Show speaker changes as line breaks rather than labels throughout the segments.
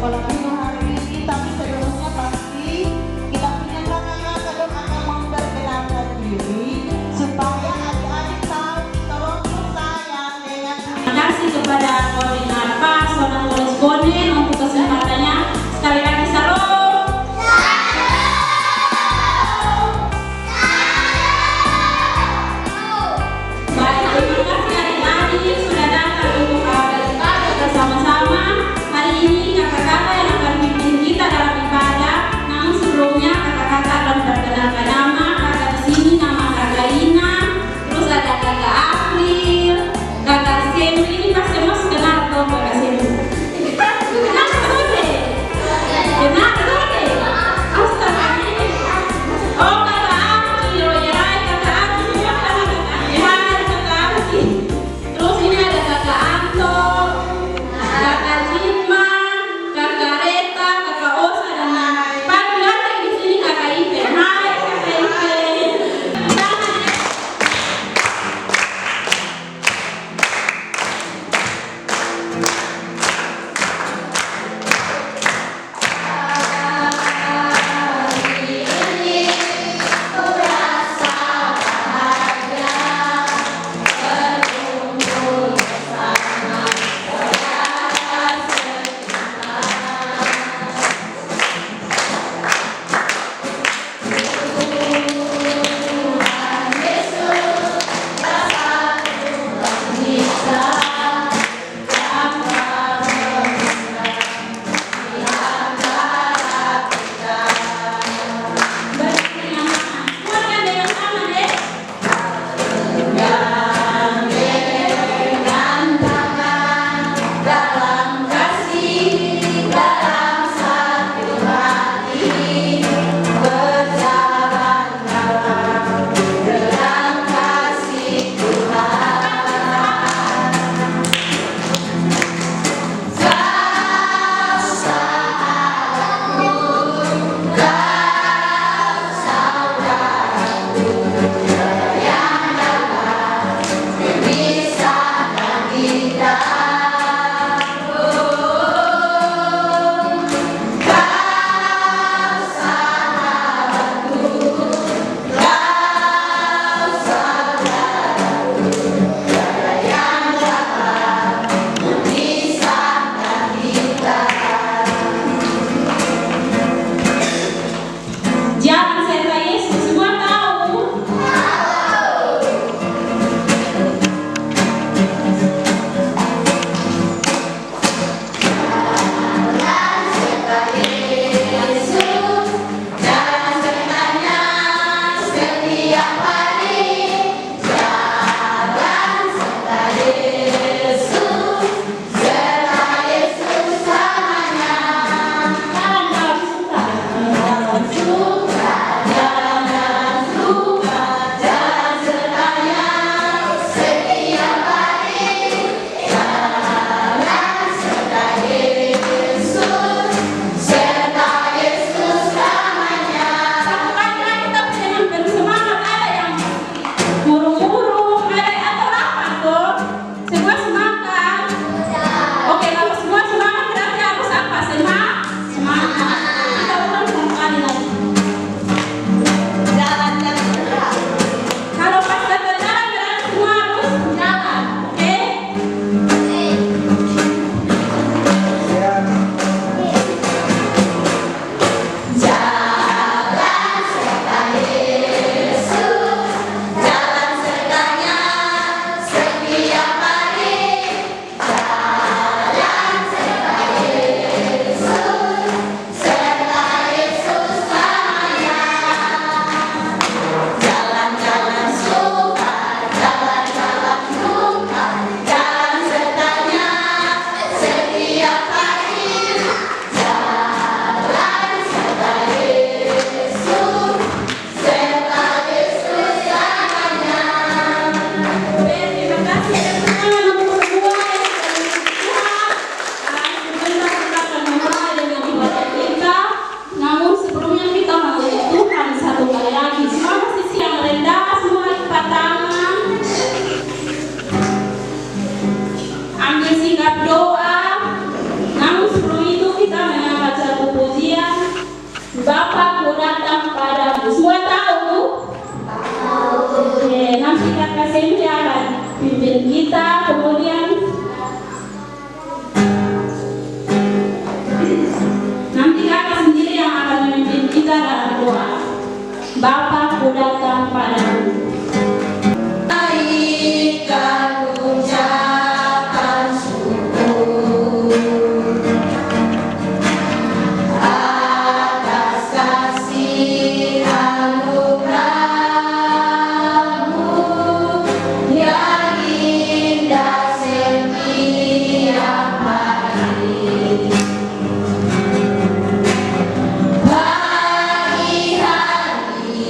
Filipino hari ini, tapi sebelumnya pasti kita punya kakak-kakak dong akan memperkenalkan diri supaya adik-adik tahu kita untuk sayang dengan.
Terima kasih kepada koordinator Pak Sonang Responden untuk kesempatannya. Sekali lagi salam. Baik, terima kasih adik-adik sudah datang untuk beribadah bersama-sama. Hari ini kakak-kakak yang akan pimpin kita dalam ibadah. Namun sebelumnya kakak-kakak akan perkenalkan nama. Kakak di sini nama kakak Ina, terus ada kakak April, kakak Semi. Ini pasti mas kenal atau kakak Semi? Kenal betul deh. Kenal betul deh. Astaga. Oh kakak Aki, Royerai, kakak Aki, semua kenal kakak. Ya kakak Aki. Terus ini ada kakak Anto, kakak Jitma, kakak Reta, kakak Osa, dan paling ganteng di sini kakak Ipe. Hai kakak Ipe. Jalan serta Yesus semua tahu. Ambil sikap doa. Namun sebelum itu kita Kakak Sendiri akan pimpin kita, kemudian nanti kakak sendiri yang akan memimpin kita dalam doa. Bapa, ku datang padamu.
Naikkan ucapan syukur atas kasih anugerah-Mu yang indah setiap hari. Pagi hari,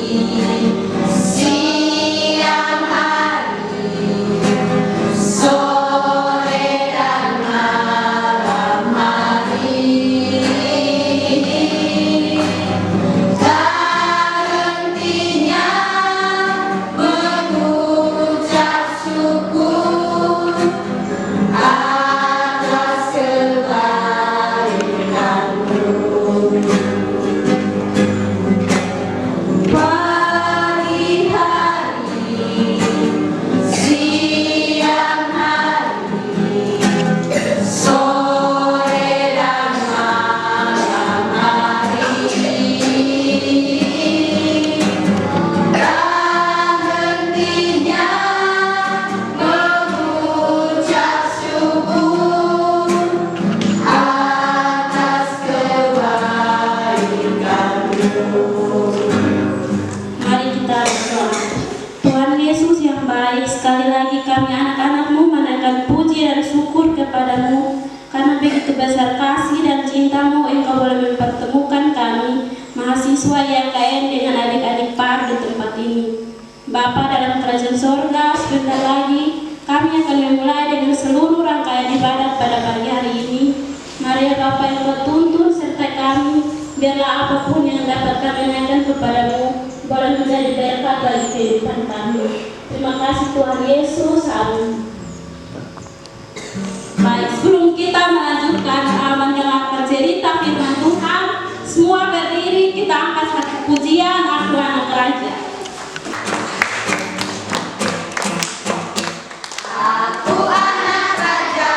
siang hari, sore dan malam hari, tak hentinya mengucap syukur atas kebaikan-Mu. Pagi hari, siang hari, sore dan malam hari, tak hentinya mengucap syukur atas kebaikan-Mu.
Mari kita berdoa. Tuhan Yesus yang baik, sekali lagi kami anak-anak-Mu menaikkan puji dan syukur kepadamu karena begitu besar kasih dan cinta-Mu Engkau boleh mempertemukan kami mahasiswa YKN dengan adik-adik PAR di tempat ini. Bapa dalam kerajaan sorga, sebentar lagi kami akan memulai dengan seluruh rangkaian ibadat pada pagi hari ini. Mari ya Bapa yang Kau tuntun sertai kami, biarlah apapun yang dapat kami naikkan kepadamu boleh menjadi berkat bagi kehidupan kami. Terima kasih Tuhan Yesus. Amin. Baik, sebelum kita melanjutkan mendengarkan cerita firman Tuhan, semua berdiri, kita angkat satu pujian, Aku Anak Raja.
Aku anak raja,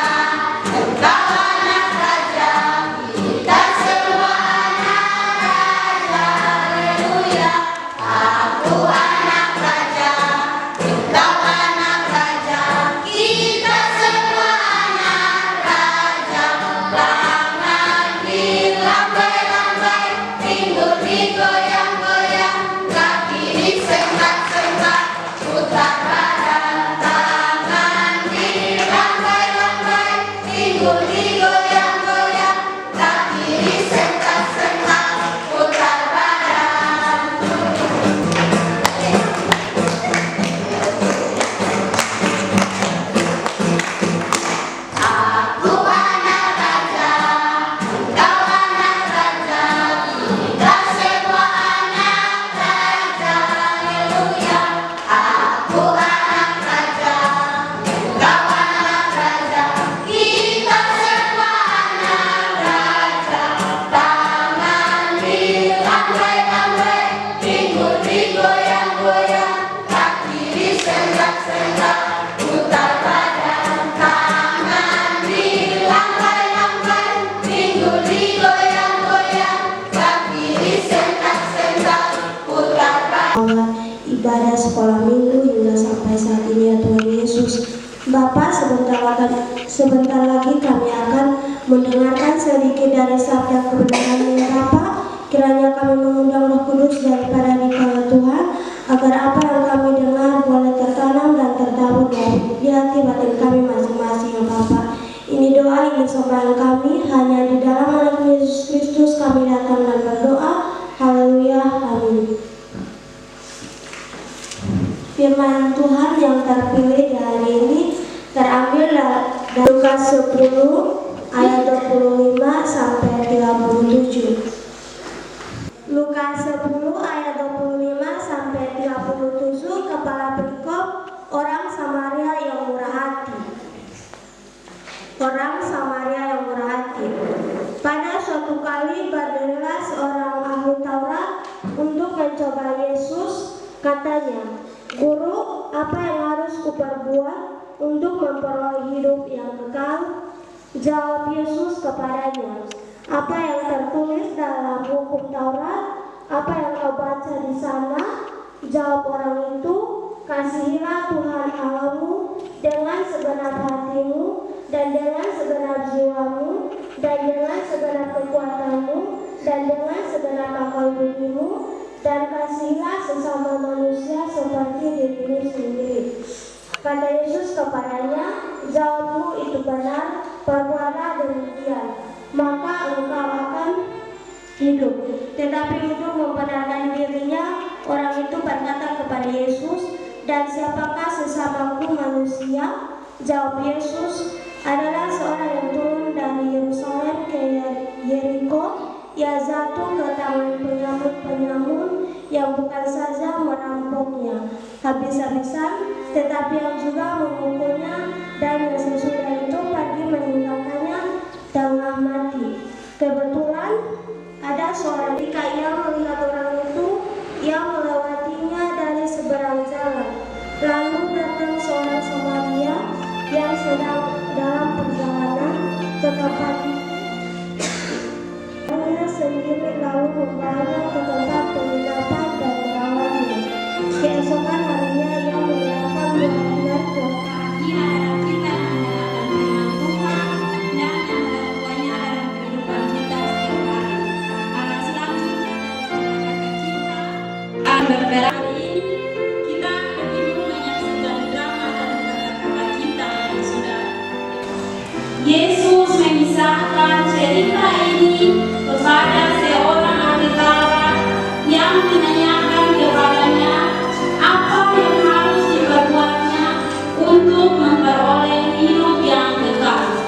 engkau anak raja, kita semua anak raja, haleluya. Aku anak raja, engkau anak raja, kita semua anak raja. Tangan dilambai-lambai, pinggul digoyang-goyang, kaki disentak-sentak, putar badan. Tangan dilambai-lambai, pinggul digoyang-goyang, kaki disentak-sentak, putar badan. Aku anak raja, engkau anak raja, kita semua anak raja, haleluya. Aku anak raja, engkau anak raja, kita semua anak raja. Tangan dilambai-lambai, pinggul digoyang-goyang, kaki disentak-sentak, putar badan. Tangan dilambai-lambai, pinggul digoyang-goyang, kaki disentak-sentak, putar badan.
Ibadah sekolah minggu hingga sampai saat ini ya Tuhan Yesus. Bapak, sebentar lagi kami akan mendengarkan sedikit dari sabda kebenaran Bapak. Kiranya kami mengundang Roh Kudus daripada dikala Tuhan, agar apa yang kami dengar boleh tertanam dan tertabur di hati batin kami masing-masing ya Bapak. Ini doa, ini sembahyang kami, hanya di dalam nama Yesus Kristus kami datang dan berdoa. Haleluya, amin. Firman Tuhan yang terpilih di hari ini terambil dari Lukas 10 ayat 25 sampai 37. Lukas 10 ayat 25 sampai 37, kepala perikop orang Samaria yang murah hati. Orang Samaria yang murah hati. Pada suatu kali berdirilah seorang ahli Taurat untuk mencoba Yesus. Katanya, "Guru, apa yang harus kuperbuat untuk memperoleh hidup yang kekal? Jawab Yesus kepadanya, apa yang tertulis dalam hukum Taurat? Apa yang kau baca di sana? Jawab orang itu, kasihilah Tuhan Allahmu dengan segenap hatimu, dan dengan segenap jiwamu, dan dengan segenap kekuatanmu, dan dengan segenap akal budimu, dan kasihilah sesama manusia seperti dirimu sendiri. Kata Yesus kepadanya, jawabmu itu benar, perbuatlah demikian, maka engkau akan hidup. Tetapi untuk membenarkan dirinya, orang itu berkata kepada Yesus, dan siapakah sesamaku manusia? Jawab Yesus, adalah seorang yang turun dari Yerusalem ke Yeriko. Ia jatuh ke tangan penyamun-penyamun yang bukan saja merampoknya habis-habisan, tetapi yang juga memukulnya, dan yang sesudah itu pergi meninggalkannya tengah mati. Kebetulan ada seorang ketika ia melihat orang itu, ia melewatinya dari seberang jalan. Lalu datang seorang Samaria yang sedang dalam perjalanan ke tempat sendiri, lalu membawanya ke tempat penginapan dan merawatnya. Keesokan harinya ia menyerahkan benar-benar ke
Bahagia adalah kita yang mendengarkan firman Tuhan dan yang melakukannya dalam kehidupan kita setiap hari. Selanjutnya kata-kata kita bergerak ini, kita lebih dulu menyaksikan drama dari kata-kata kita yang sudah. Yesus memisahkan cerita ini kepada seorang ahli Taurat yang menanyakan kepadanya apa yang harus diperbuatnya untuk memperoleh hidup yang kekal.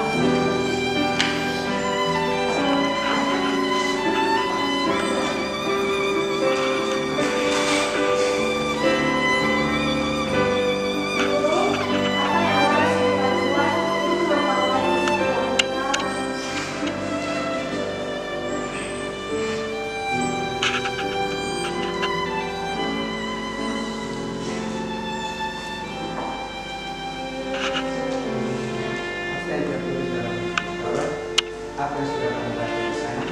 Apa yang sudah kamu baca di sana?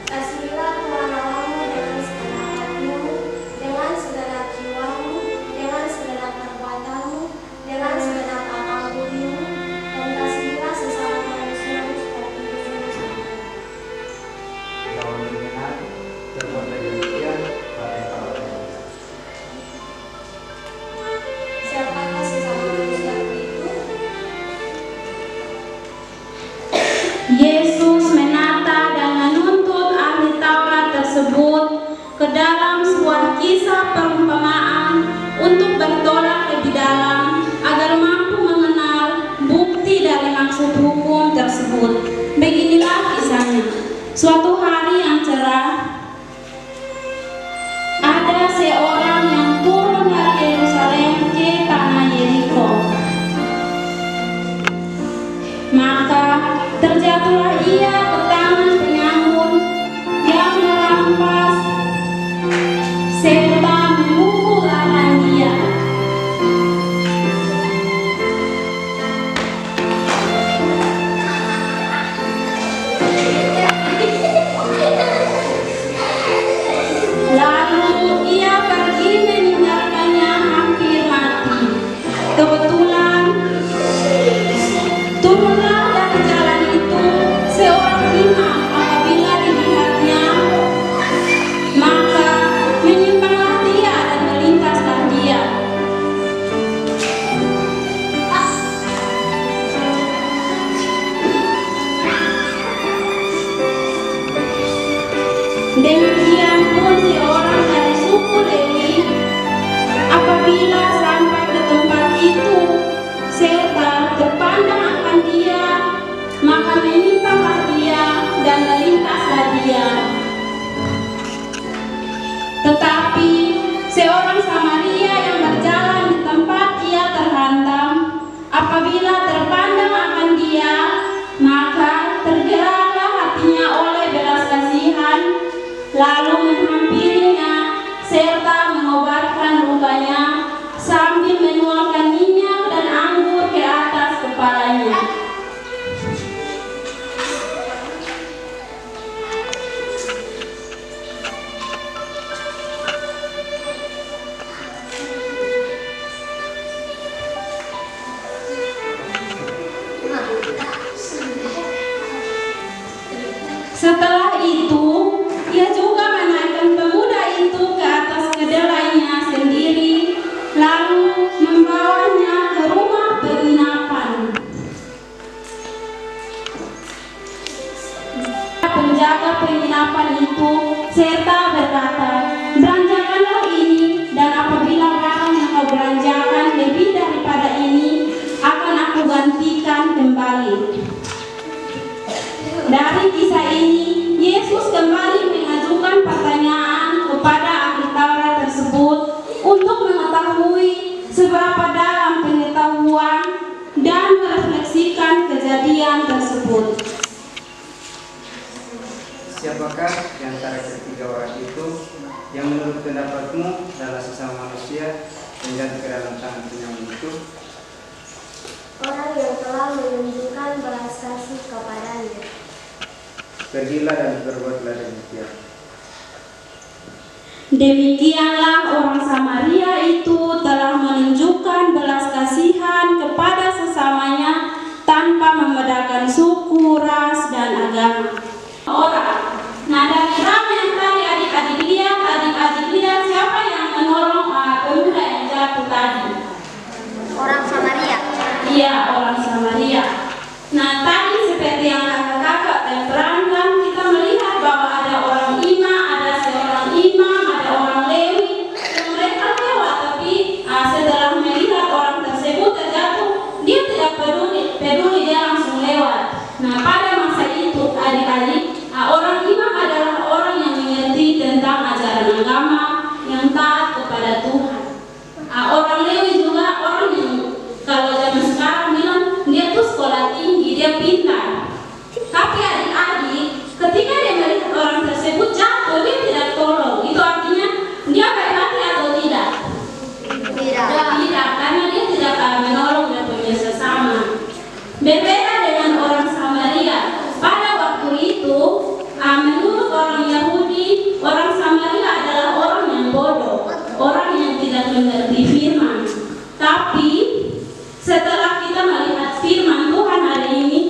Kasihilah Tuhan Allahmu dengan segenap hatimu, dengan segenap jiwamu, dengan segenap perbuatanmu, dengan segenap akal budimu, dan kasihilah sesama manusiamu seperti dirimu sendiri.
Jika kamu benar, berbuatlah demikian, maka engkau akan hidup.
Siapakah sesama manusiamu itu?
Yesus menata dan menuntut ahli Taurat tersebut ke dalam sebuah kisah perumpamaan untuk bertolak lebih dalam agar mampu mengenal bukti dari maksud hukum tersebut. Beginilah kisahnya. Suatu hari yang cerah, ada seorang yang turun dari Yerusalem ke tanah Yeriko. Maka terjatuhlah ia ke tangan penyamun yang merampas serta memukul akan dia. Lalu ia pergi meninggalkannya hampir mati. Kebetulan turunlah dari jalan itu seorang imam. Apabila dilihatnya, maka menyimpanglah dia dan melintaslah dia. Demikian pun seorang dari suku Lewi, apabila sampai ke tempat itu serta terpandang akan dia, maka menyimpanglah dia dan melintaslah dia. Tetapi seorang Samaria yang berjalan di tempat ia terhantam, apabila terpandang akan dia, maka tergeraklah hatinya oleh belas kasihan, lalu menghampirinya serta mengobatkan lukanya Setelah itu, ia juga menaikkan pemuda itu ke atas kedelainya sendiri, lalu membawanya ke rumah penginapan. Penjaga penginapan itu serta berkata, "Belanjakanlah ini, dan apabila barang yang kau belanjakan lebih daripada ini, akan aku gantikan kembali." Dari kisah ini, Yesus kembali mengajukan pertanyaan kepada ahli Taurat tersebut untuk mengetahui seberapa dalam pengetahuan dan merefleksikan kejadian tersebut.
Siapakah di antara ketiga orang itu yang menurut pendapatmu adalah sesama manusia yang jatuh ke dalam tangan penyamun itu?
Orang yang telah menunjukkan belas kasih kepadanya.
Pergilah dan berbuatlah demikian.
Demikianlah orang Samaria itu telah menunjukkan belas kasihan kepada sesamanya tanpa membedakan suku, ras, dan agama. Nah, dari drama yang tadi adik-adik lihat siapa yang menolong pemuda yang jatuh tadi?
Orang Samaria.
Iya, orang Samaria. Nah, tadi seperti yang kakak-kakak terangkan, kita melihat bahwa ada orang imam, ada seorang imam, ada orang Lewi yang mereka lewat, tapi setelah melihat orang tersebut terjatuh, dia tidak peduli dia langsung lewat. Nah, pada masa itu adik-adik, orang imam adalah orang yang mengerti tentang ajaran agama, yang taat kepada Tuhan. Orang Lewi juga orang yang kalau zaman sekarang bilang dia tuh sekolah tinggi, dia pintar. Tapi adik-adik, ketika dia melihat orang tersebut jatuh, dia tidak tolong. Itu artinya dia baik hati atau tidak? Tidak, karena dia tidak menolong dan punya sesama. Berbeda dengan orang Samaria. Pada waktu itu, menurut orang Yahudi, orang Samaria adalah orang yang bodoh, orang yang tidak mengerti firman. Tapi setelah kita melihat firman Tuhan hari ini,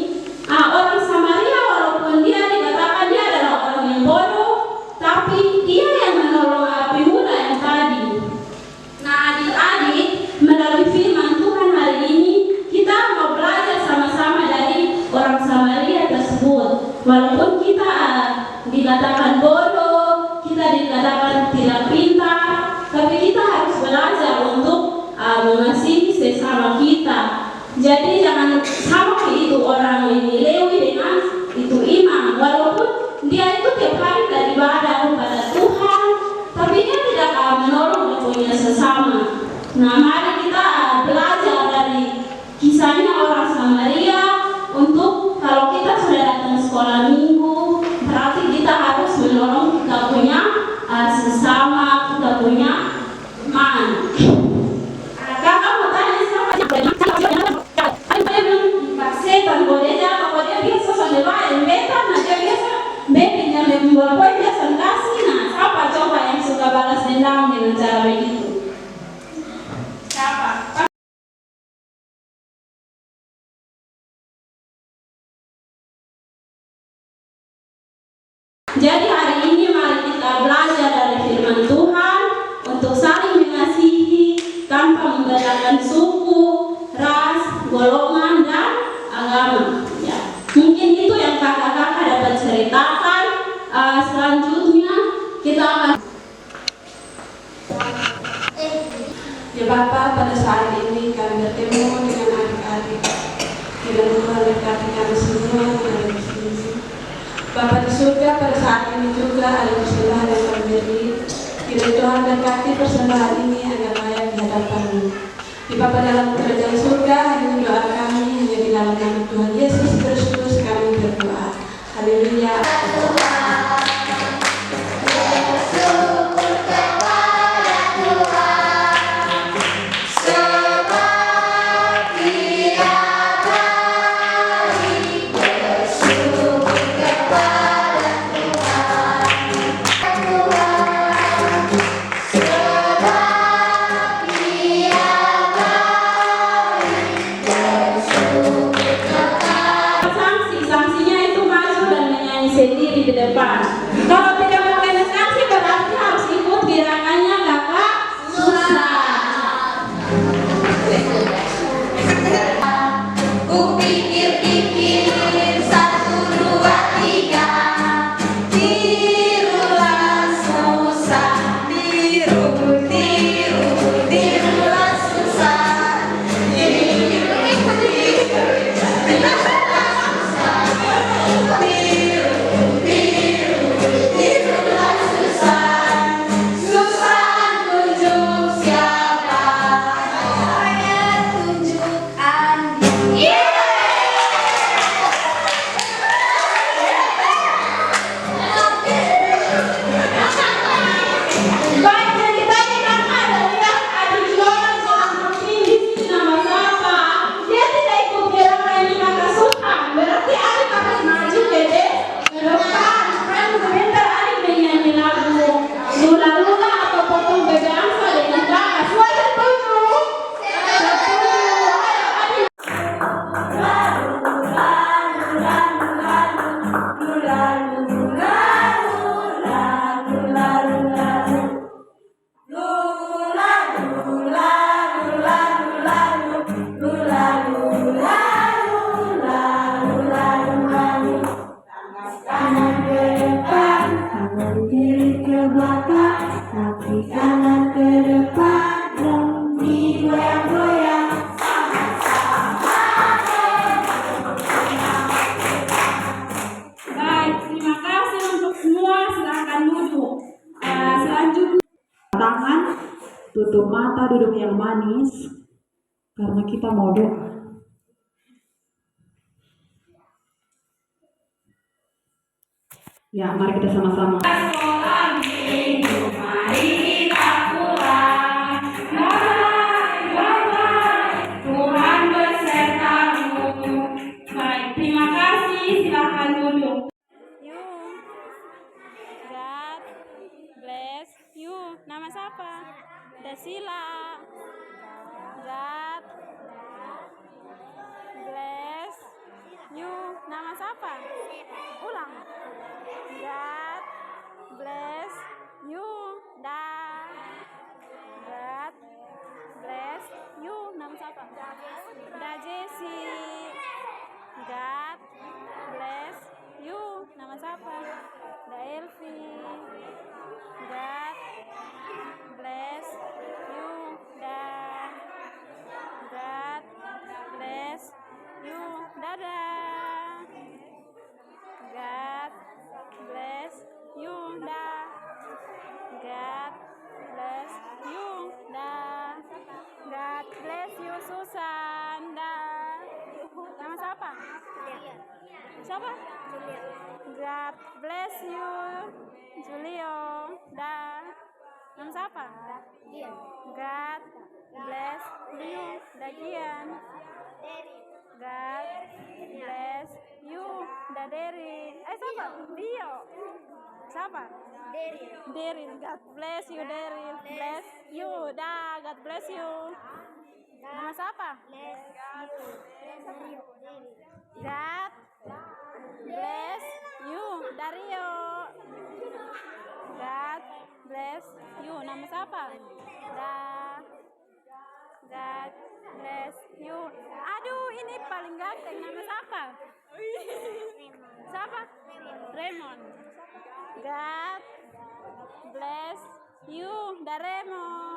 orang Samaria walaupun dia dikatakan dia adalah orang yang bodoh, tapi dia yang menolong pemuda yang tadi. Nah, adik-adik, melalui firman Tuhan hari ini, kita mau belajar sama-sama dari orang Samaria tersebut. Walaupun kita dikatakan bodoh, kita dikatakan tidak pintar, tapi kita harus belajar untuk mengasihi sesama kita. Jadi jangan sama itu orang ini Lewi dengan itu imam, walaupun dia itu tiap hari beribadah kepada Tuhan, tapi dia tidak menolong dia punya sesama. Nah, mari kita belajar dari kisahnya orang Samaria untuk kalau kita sudah datang sekolah minggu, berarti kita harus menolong kita punya sesama, kita punya teman. Kakak mau tanya siapa setan kalau dia biasa sambil main beta, nah dia biasa betin yang membuat poin biasa kasih. Nah, siapa coba yang suka balas dendam dengan cara begitu? Siapa? Jadi hari ini mari kita belajar dari firman Tuhan untuk saling mengasihi tanpa membedakan suku, ras, golongan, dan agama. Ya, mungkin itu yang kakak-kakak dapat ceritakan. Selanjutnya kita akan ya Bapak, pada saat ini kami bertemu dengan adik-adik. Kiranya Tuhan berkati kami semua yang ada di sini. Bapak di surga, pada saat ini juga ada persembahan yang kami beri. Kiranya Tuhan berkati persembahan ini agar layak di hadapan-Mu. Di Bapa dalam kerajaan surga, hanya doa kami hanya di dalam nama Tuhan Yesus Kristus kami berdoa. Haleluya.
pikir-pikir, 1, 2, 3. Tirulah susah, tiru, tiru, tirulah susah. Tiru, tiru, tirulah susah. Susah tunjuk siapa? Saya tunjuk Andi.
Baik, ceritanya kan ada yang adik Loren sedang terpilih nama siapa. Dia tidak ikut gerakan ini kakak suka. Berarti adik akan maju ke depan. Kan sebentar adik menyanyi lagu Lula Lula atau potong bebek angsa dengan kakak. Semua setuju? Setuju. Ayo adik.
Kanan ke depan, kanan kiri ke belakang, kaki kanan ke depan, dan digoyang-goyang.
Baik, terima kasih untuk semua. Silakan duduk. Selanjutnya
Tangan, tutup mata, duduk yang manis, karena kita mau doa. Ya, mari kita sama-sama.
sekolah minggu, mari kita pulang. Bye-bye, Tuhan besertamu. Baik, terima kasih. Silakan duduk.
You, God bless you. Nama siapa? Dasila. God bless you. Nama siapa? Ulang. God bless you. God bless you. Nama siapa? Da Jesi. God bless you. Nama siapa? Da Elvi. God bless you. God bless you. Dadah. God bless you. God bless you. God bless you, Susan. Nama siapa? Siapa? God bless you, Julio. Nama siapa? God bless you, Dagian. God bless you, Daderi. Siapa? Dio. Siapa? Derin. God bless you, Derin. Bless you, God bless you. Nama siapa? God bless you, Dario. God bless you. Nama siapa? God bless you. Aduh, ini paling ganteng. Nama siapa? Siapa? Raymond. God bless you, Daremon.